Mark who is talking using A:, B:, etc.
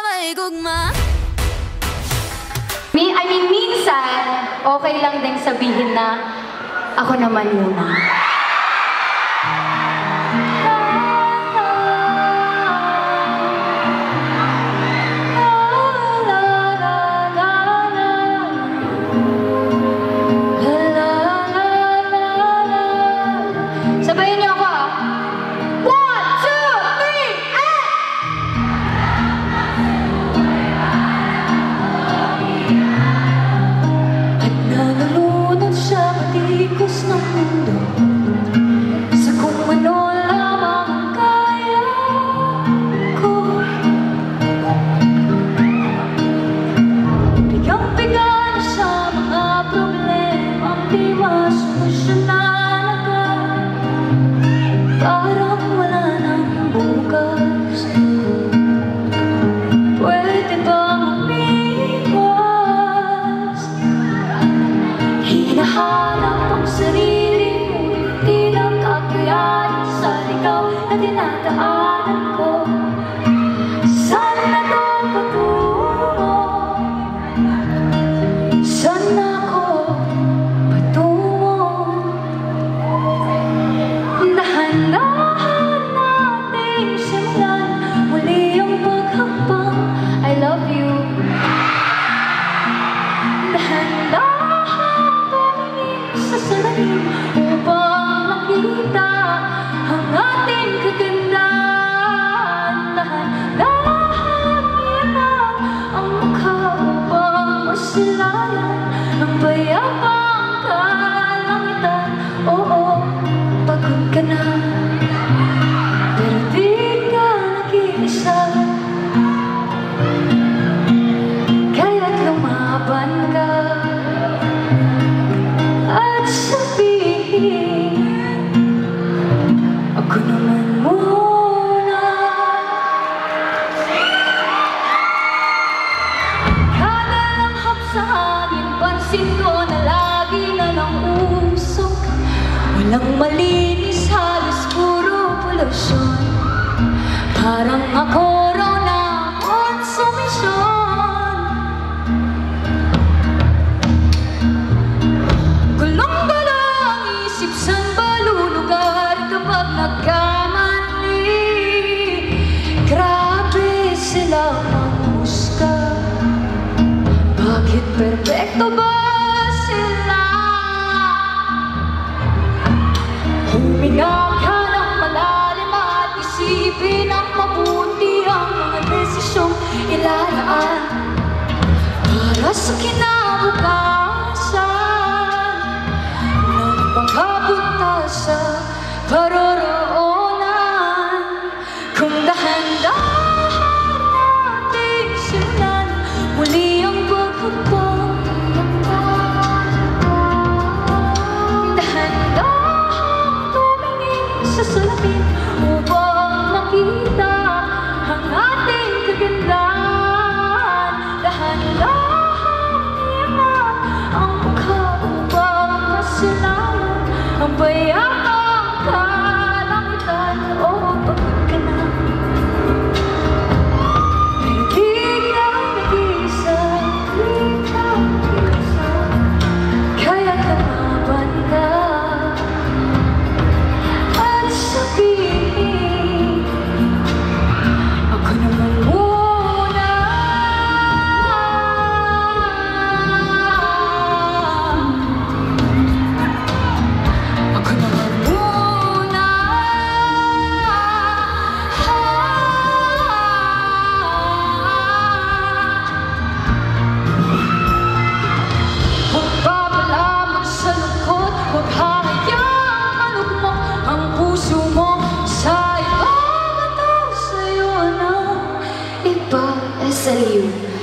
A: may gugma.
B: Minsan, okay lang din sabihin na ako naman muna. Sabayin niyo ako ah. 1, 2, 3, At nalulunod siya matikos ng mundo sa kung ano lamang ang kaya ko. Bigang-bigang sa mga problemang di masolusyonan agad. Parang wala nang bukas. Pwede bang umiwas? Hinahanap ang sarili mo, di lang kakayanin sa ligaw na dinadaanan ko. Saan na ito patungo? Saan na ako patungo? Dahan-dahan nating simulan muli ang paghakbang. I love you. Dahan-dahan tumingin sa salamin upang makita ang ating kagandahan. Dahan-dahan ianap ang mukha upang masilayan ang bayabang kalangitan. Oo, pagod ka na, pero di ka nag-iisa. Kaya't lumaban ka at sabihin, ako naman muna. Kada langhap sa hangin, pansin ko na lagi na lang usok. Walang malinis, halos puro polusyon. Parang ako raw na konsumisyon. Gulong-gala ang isip, saan ba lulugar kapag nagkamali? Grabe sila manghusga. Bakit perfecto ba sila? Huminga ka ng malalim at isipin ang mabuti ang mga desisyong ilalaan para sa kinabukasan ng pagkapunta sa paroroonan. Kung dahan-dahan nating simulan muli ang paghakbang. Dahan-dahan tumingin sa salamin upang makita ang ating kagandahan. Dahan-dahan ianap ang mukha upang masilayan ang bayabang kalangitan. Oo, pagod ka na, pero di ka nag-iisa. Kaya lumaban ka at sabihin, ako naman muna. Ako naman muna. Huwag papalamon sa lungkot, huwag hahayaang malugmok ang puso mo sa iba. Bato sa'yo ng iba. SLU.